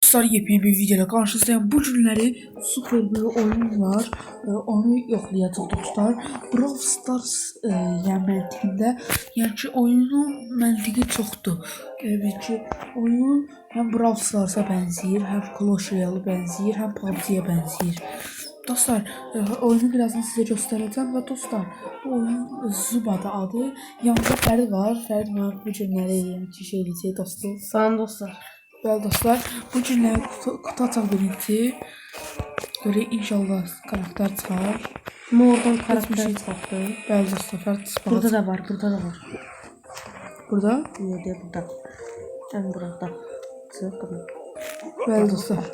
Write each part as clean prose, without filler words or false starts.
Dostlar yepyeni bir videoyla karşınızdayım. Bu günleri süper bir oyun var. Onu yoxlayacağıq dostlar. Brawl Stars yəni məntiqində. Yəni ki oyunun məntiqi çoxdur. Evet ki oyun həm Brawl Stars'a bənzəyir, həm Clash Royale bənzəyir, həm PUBG-yə bənzəyir. Dostlar oyunu birazdan size göstereceğim ve dostlar bu oyun Zuba'da adı. Yanında Fərid var. Fərid mənə bu günləri yəni ki şey edəcək dostlar. Salam dostlar. Bəli dostlar, bu günlər kutu açaq birinci. Görək inşallah karakter çıxar. Mordan karakter çıxdı. Bəli dostlar, Fərid Burada da var, burada da var. Burada? Nerede burada? Ən burada. Çıxdı. Bəli dostlar.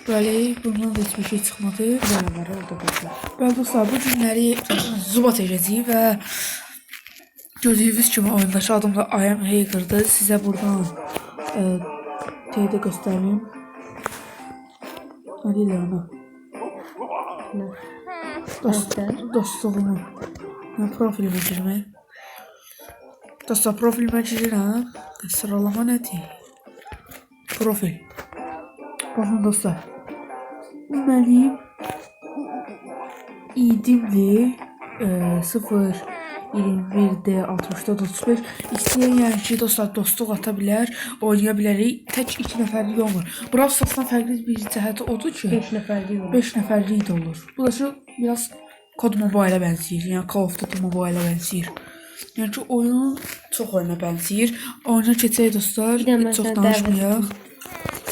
Bəli, bundan da heç bir şey çıxmadı. Burada var, orada burada. Bəli dostlar, bu günləri Zuba çəkəcəyik və gördüyünüz kimi oyundakı adım da I am Hager'dır. Sizə buradan şeyde göstereyim. Ne deyirlər ona? Ne? Göster. Dostluğumu. Ben profilime girmək. Dostlar profilime girirəm. Sıralama nədir? Profil. Baxın dostlar. Bu mənim idimli 0-21'de 64-35 isteyen yəni ki dostlar dostluq ata bilər, oynaya bilərik. Tək 2 nəfərlik olmur. Brawl Stars'dan fərqli bir cəhəti odur ki 5 nəfərlik olur. 5 nəfərlik də olur. Bu da şu biraz Cod Mobile'a bənzəyir. Yəni Call of Duty Mobile'a bənzəyir. Yəni ki oyun çox oyuna bənzəyir. Oyuna keçək dostlar. Bir də mən Çox sənə danışmayaq.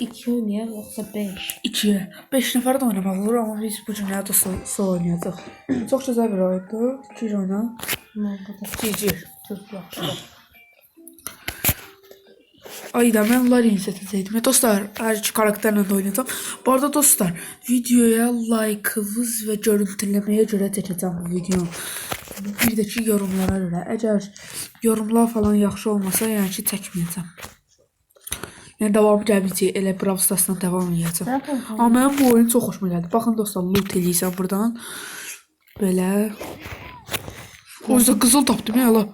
2 oynayaq yoxsa 5? 2'ye 5 nəfər də oynamaq olur, amma biz bu günləri dostlar solo oynayacaq. Çox gözəl bir oyundur. 2 oyna. GG. Çox yaxşı. Ayda mən Larry'ni seçəcəkdim. Dostlar, hər iki karakterlə də oynayacağam. Bu arada dostlar, videoya like'ınız və görüntüləməyə görə çəkəcəm bu videonu. Bir də ki yorumlara görə. Əgər yorumlar falan yaxşı olmasa, yəni ki çəkməyəcəm. Yəni davamı gəlməyəcək, elə Brawl Stars'dan davam edəcəm. Amma mənim bu oyun çox xoşuma gəldi. Baxın dostlar, loot eləyirsən buradan. Belə. O yüzden qızıl tapdım ya la.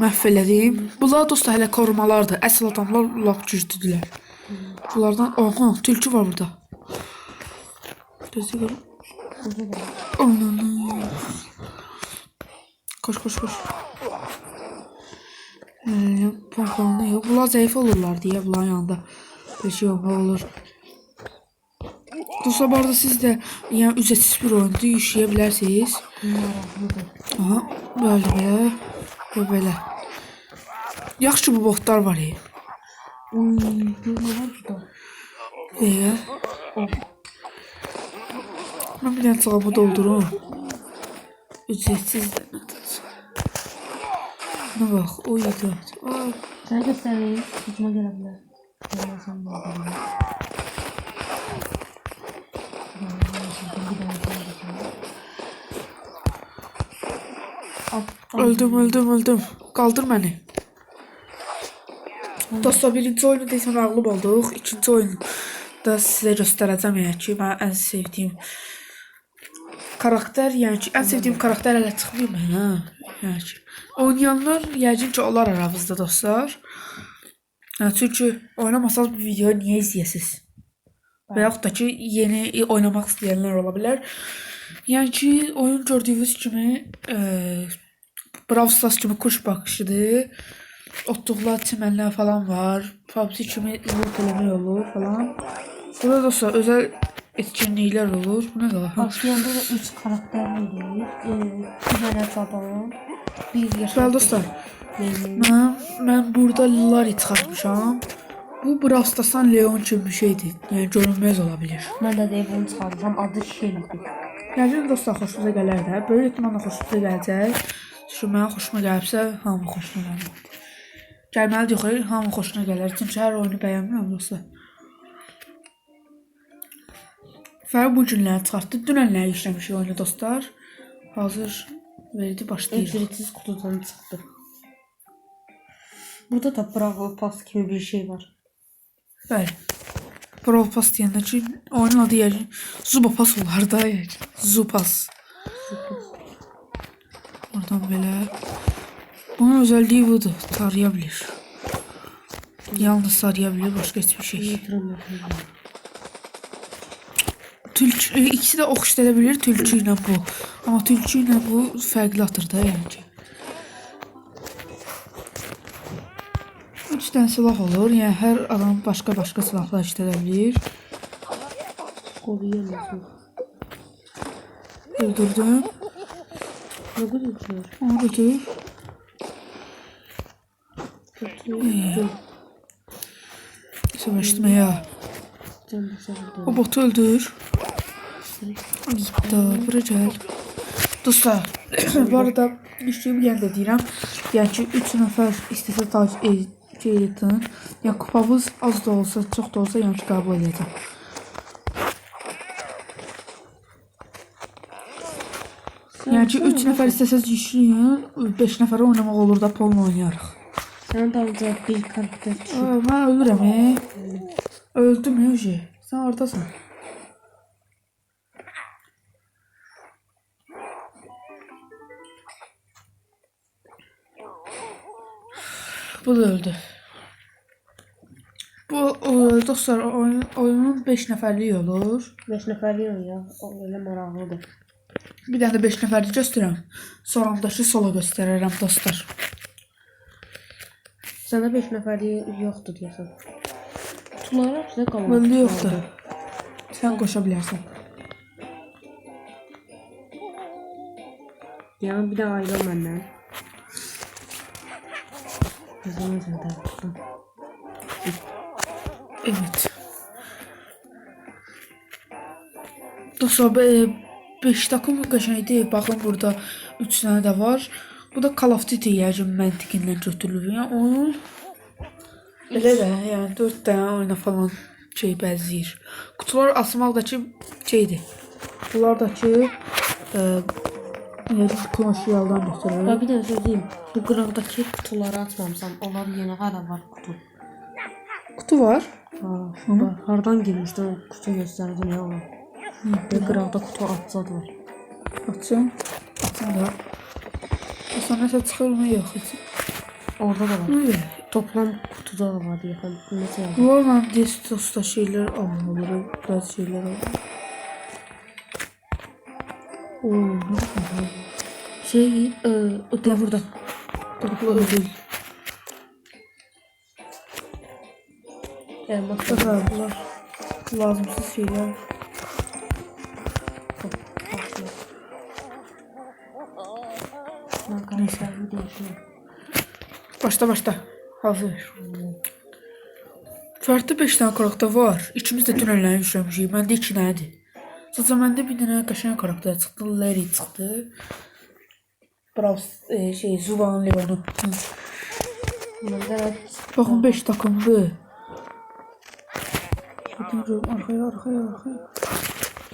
Məhv elədim. Bunlar dostlar hələ korumalardır. Əsl adamlar lap güclüdülər. Bunlardan aha tülkü var burada. Gözlə görüm. Ananı. Koş koş koş. Pompalı yok. Bunlar zayıf olurlar diye bunların yanında bir şey olur. Dostlar bu arada siz de yani ücretsiz bir oyunda yaşayabilirsiniz. Aha böyle böyle. Yaxşı ki bu botlar var ya. Oy, ne var burada? Ben bir tane cevabı doldurum. Ücretsiz de. Ne bak o yedi. Sana göstereyim. Hücuma gelebilir. Gelmezsem de olabilir. Öldüm. Kaldır beni. Dostlar birinci oyunu desem məğlub olduq. İkinci oyunu da sizə göstərəcəm yəni ki, mən ən sevdiyim karakter, yəni ki, ən sevdiyim karakter hələ çıxmayıb mənə. Yəni ki, oynayanlar yəqin ki, onlar aramızda dostlar. Yəni, çünki oynamasanız bu videoyu niyə izləyəsiniz? Və yaxud da ki, yeni oynamaq istəyənlər ola bilər. Yəni ki, oyun gördüyünüz kimi Brawl Stars kimi kuş bakışıdır. Otluqlar, çimənlər falan var. PUBG kimi loot eləmək olur falan. Burada dostlar özel etkinliklər olur. Bu nə daha? Başlayanda da 3 karakter verilir. Bir tane adam. Bir yaşlı. Bəli dostlar. Mən burada Larry çıxartmışam. Bu Brawl Stars'dan Leon kimi bir şeydir. Yəni görünməz ola bilər. Mən də deyib onu çıxarmışam. Adı Shelby. Yəni dostlar xoşunuza gələr də. Böyük ehtimalla xoşunuza gələcək. Çünki mənə xoşuma gəlibsə, hamı xoşuna gəlir. Gəlməli yox, hamı xoşuna gələr. Çünki hər oyunu bəyənmirəm dostlar. Fərid bu günləri çıxartdı. Dünənləri işləmişik oyunu dostlar. Hazır verdi başlayırıq. Ücretsiz kutudan çıxdı. Burada da Brawl Pass kimi bir şey var. Bəli. Brawl Pass deyəndə ki, oyunun adı yəni Zuba Pass olar da yəni. Zupas. Oradan belə. Bunun özelliği budur. Taraya bilir. Yalnız sarıyabilir, başka hiçbir şey. Yatırım. Tülçü, ikisi de ox işlədə tülçü ilə bu. Amma tülçü ilə bu fərqli atır da yəni ki. 3 dənə silah olur. Yəni hər adam başqa silahlar işlədə bilir. Koruyamıyorsun. Öldürdüm. Ne gözüküyor? Onu götür. Savaştım ya. Can dışarıda. O botu öldür. Zıpta, bura gəl. Dostlar, bu arada düşdüyüm yerdə deyirəm. Yəni ki, 3 nəfər istəsə şey edin. Yəni kupamız az da olsa, çox da olsa, yəni ki, qəbul edəcəm. Yəni ki, 3 nəfər istəsəz düşünün, 5 nəfərə oynamaq olur da, Pol'la oynayarıq. Sen de ancaq bir karakter düşün. Mən ölürəm, öldüm, Yuji. Sən oradasan. Bu da öldü. Bu dostlar oyunun 5 nəfərlik olur. 5 nəfərlik oyun ya. O öyle maraqlıdır. Bir dənə də 5 nəfərlik göstərəm. Sonrandakı solo göstərərəm dostlar. Sənə 5 nəfərlik yoxdur deyəsən. Kutulara bizə qalır. Məndə yoxdur. Sən qoşa bilərsən. Yəni bir də ayrıl məndən. Gözümü zədə. Evet. Dostlar 5 takım qəşəngdir. Baxın burada 3 dənə də var. Bu da Call of Duty yəni məntiqindən götürülür. Yəni oyun elə də yəni 4 dənə oyuna falan şey bənzəyir. Kutular asmaqdakı şeydir. Bunlardakı konşiyaldan götürülür. Ya bir də söz deyim. Bu qıraqdakı kutuları açmamışam. Onlar yenə hələ var kutu. Kutu var. Var. Hardan girmişdi o kutu göstərdi nə olar. Ve qıraqda kutu atsadı var. Açım. Açım da. Sonra nəsə çıxır mı yox. Orada da var. Öyle. Toplam kutuda da var deyəsən. Necə yazdı? Bunlarla Destos'ta şeyler almalı. Bazı şeyler almalı. Oo, ne kadar. Şey, öte burada. Toplu ödül. Elmas Bakar bunlar. Lazımsız şeyler. Ben karakterimi değişiyorum. Başla. Hazır. Fərqli 5 dənə karakter var. İkimiz də dünənləri düşürmüşük. Məndə 2 dənədir. Sadəcə məndə bir dənə qəşəng karakter çıxdı. Larry çıxdı. Şey, Zuvan Levan'ı. Baxın 5 takımdır. Arkaya.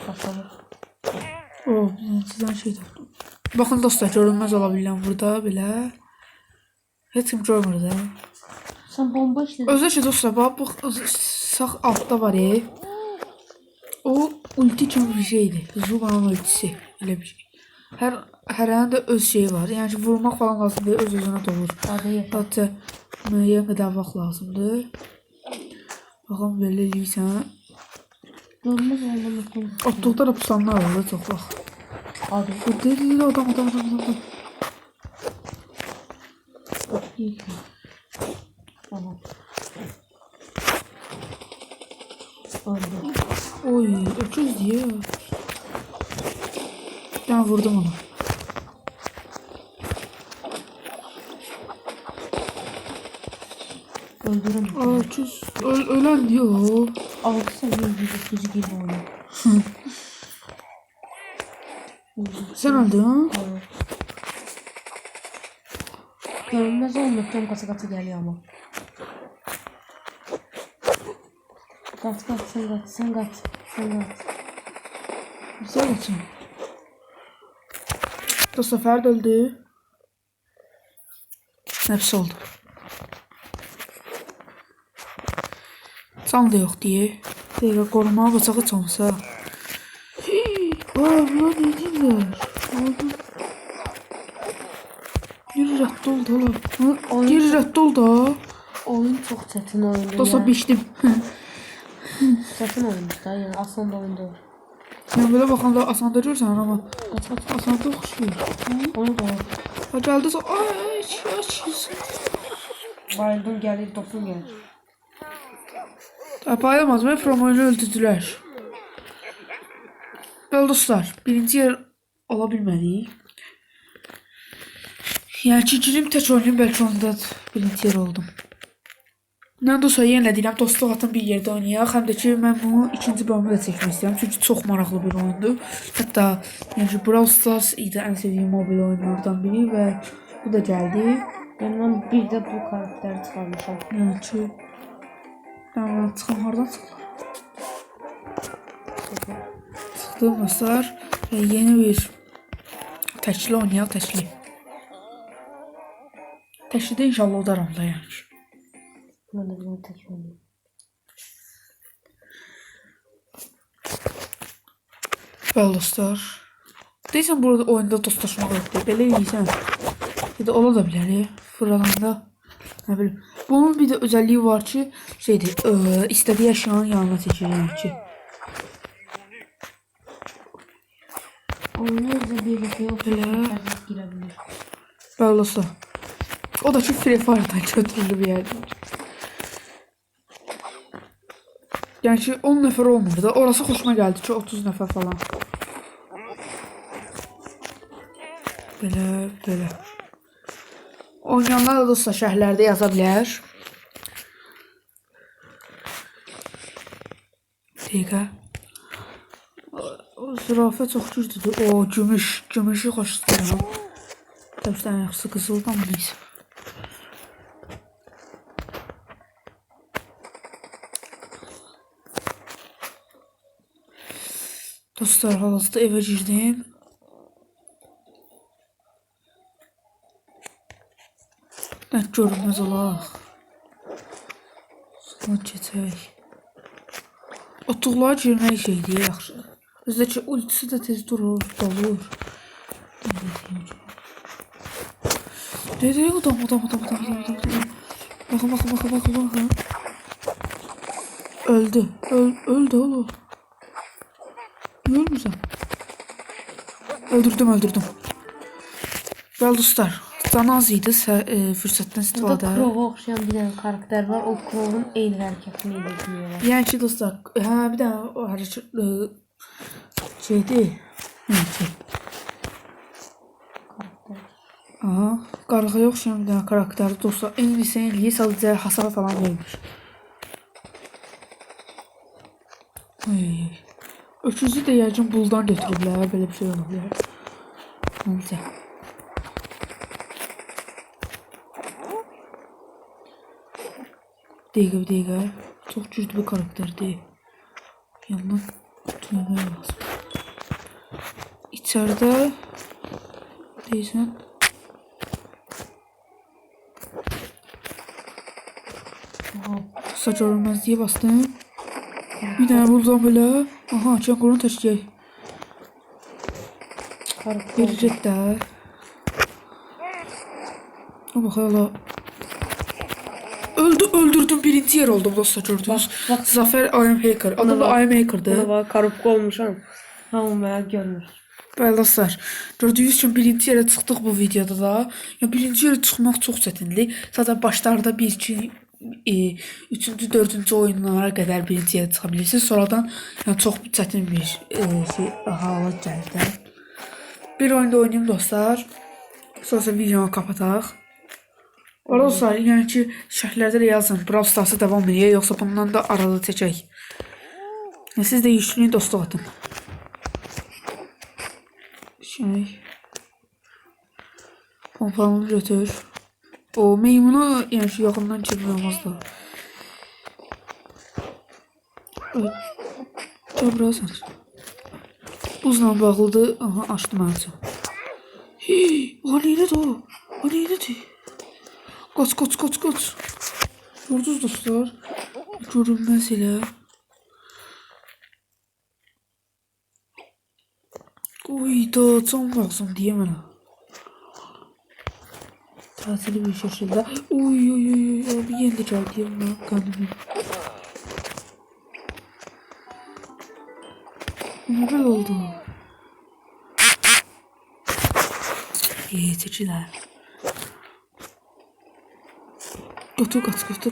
Başladı. O, sizden şey tapdım. Baxın dostlar, görünməz ola bilirəm burada belə. Heç kim görmür də. Sen bomba işledin. Özür ki dostlar, bax bu sağ altda var ya. O ulti kimi bir şeydir. Zubanın ultisi. Elə bir şey. Hərənin də öz şeyi var. Yəni ki, vurmaq falan lazım deyil, öz-özünə dolur. Hatta müəyyən qədər vaxt lazımdır. Baxın belə eləyirsən. Görmez olmamıştım. Atdıqda da pusanlar olur çox vaxt. Abi. Bu deyil adam. İyi ki. Aha. Öldü. Oy, öküz diye. Ben vurdum onu. Öldürüm. Aa, öküz. Ölen diyor. 6 seviye yüzü gibi oynuyor. Sen öldün. Evet. Görünmez olmaktan katı geliyor ama. Kaç sen kaç. Güzel için. Bu sefer de öldü. Hepsi oldu. Can da yok diye. Deyirə qorumağa bıçağı çalsa. Aa, bunlar ne deyirlər? Bir rədd ol da oğlum. Bir rədd ol da. Oyun çox çətin oyundur. Dostlar biçdim. Çətin oyundur da, yəni asan da oyun deyil. Yani böyle bakanda asanda görürsen ama Qaç qaç. asanda oxşuyur. Onu da Ha geldi sonra ay bayıldım gəlir, dostum gəlir. Paylamaz mı? From oyunu öldürdüler. Böyle dostlar birinci yer alabilmədik. Yani çiçilim tek oyunum belki onda birinci yer oldum. Ben dostlar yenə deyirəm dostluq atın bir yerdə oynayaq. Həm də ki mən bunu ikinci bölümdə də çəkmək istəyirəm. Çünki çox maraqlı bir oyundur. Hətta yəni Brawl Stars idi ən sevdiyim mobil oyunlardan biri və bu da gəldi. Yəni mən bir də bu karakteri çıxarmışam. Yəni ki tamam çıxım hardan çıxır? Çıxdım dostlar və yeni bir təkli oynayaq təkli. Təklidə inşallah udaram da yəni. Mən də bunu tək oynayayım. Bəli dostlar. Deyirsən burada oyunda dostlaşmaq yoxdur. Belə yiysən. Ya da ola da bilər. Fırlananda. Nə bilim. Bunun bir də özelliği var ki, şeydir, istədiyi əşyanın yanına çəkir yəni ki. Oyunu özelliği ki, o Belə. girə bilir. Bəli dostlar. O da ki Free Fire'dan götürülü bir yerdir. Yəni ki 10 nəfər olmur da. Orası xoşuma gəldi ki 30 nəfər falan. Belə. Oynayanlar da dostlar şərhlərdə yaza bilər. Dəqiqə. O zürafə çox güclüdür. O gümüşü xoş istəyirəm. Təbii ki, yaxşısı qızıldan mı neysə. Dostlar hal-hazırda evə girdim. Net görünməz olaq. Sonra keçək. Otuqlara girmək şeydir yaxşı. Özdə ki ultisi də tez durur, dolur. Deyək adam. Baxın. Öldü oğlum. Niye ölmüşsün? Öldürdüm. Bəli dostlar, can az idi, fürsətdən Burada istifadə. Crow'a oxşayan bir dənə karakter var. O Crow'un eyni hərəkətini edirlər. Yəni ki dostlar, bir dənə o hərəkət şeydir. Neyse. Aha, qarğaya oxşayan bir dənə karakter dostlar, eynisini eləyir, sadəcə hasar falan vermiş. Öküzü də yəqin buldan götürüblər, belə bir şey ola bilər. Neyse. Dəqiqə. Çox güclü bir karakterdir. Yandan tüymək lazım. İçəridə deyirsən. Kısa görünməzliyə bastım. Bir dənə buradan belə. Aha, çanqonu təşkək. Verecek də. O bax hala. Öldürdüm, birinci yer oldum dostlar, gördünüz. Bak. Zafer I am Hacker. Adı da I am Hacker'dı. Buna bax, karupka olmuşam. Hamı mənə görmür. Bəli dostlar, gördüyünüz kimi birinci yerə çıxdıq bu videoda da. Ya birinci yerə çıxmaq çox çətindir. Sadəcə başlarda 1-2 3-cü, 4-cü oyunlara qədər birinci yerə çıxa bilirsiniz. Sonradan yəni çox çətin bir hala gəlir də. Bir oyunda oynayayım dostlar. Sonra videonu kapataq. Orada dostlar, yəni ki şərhlərdə də yazın. Brawl Stars'a devam edək, yoxsa bundan da arada çəkək. Siz də yüklüyün dostluq atın. Pompalını götür. O meymunu yəni ki yaxından çəkmək olmaz da. Gəl buzla bağlıdır. Aha, açdım ağacı. O neylədir o? O neylədir? Qaç. Gördünüz dostlar. Görünməz elə. Oy da can lazım deyə mənə. təsirli bir şəkildə. Uy, bir yerdə gəldi mən qanımı. Ne böyle oldu? Yeticiler. Götür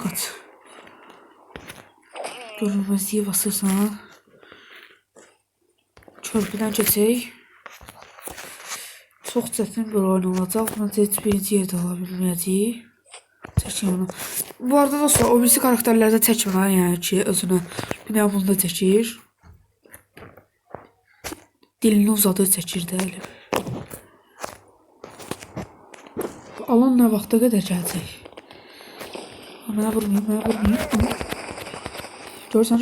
kaç. Görünmezliğe basırsan. Çörpüdən keçək. Çox çətin bir oyun olacaq. Buna heç birinci yerdə ala bilməyəcəyik. Çəkin onu. Bu arada dostlar, o birisi karakterlərdə çəkmir, yəni ki, özünə. Bir də bunda çəkir. Dilini uzadır çəkir də elə. Alan nə vaxta qədər gələcək? Mənə vurmayın. Görsən.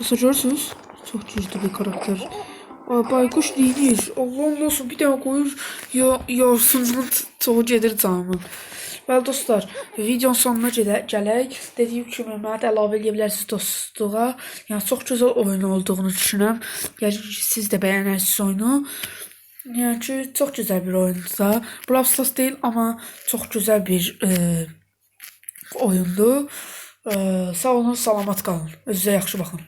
Nasıl görürsünüz? Çok güçlü bir karakter. Baykuş neyir? Allah'ım olsun bir daha koyur. Yorsundan çoğu gedir canımın. Bəli dostlar, videonun sonuna gələk. Dediyim kimi, mənə də əlavə edə bilərsiniz dostluğa. Yəni, çox gözəl oyun olduğunu düşünürəm. Yəqin ki, siz də bəyənərsiniz oyunu. Yəni ki, çox gözəl bir oyundur. Brawl Stars deyil, amma çox gözəl bir oyundur. Sağ olun, salamat qalın. Özünüzə yaxşı baxın.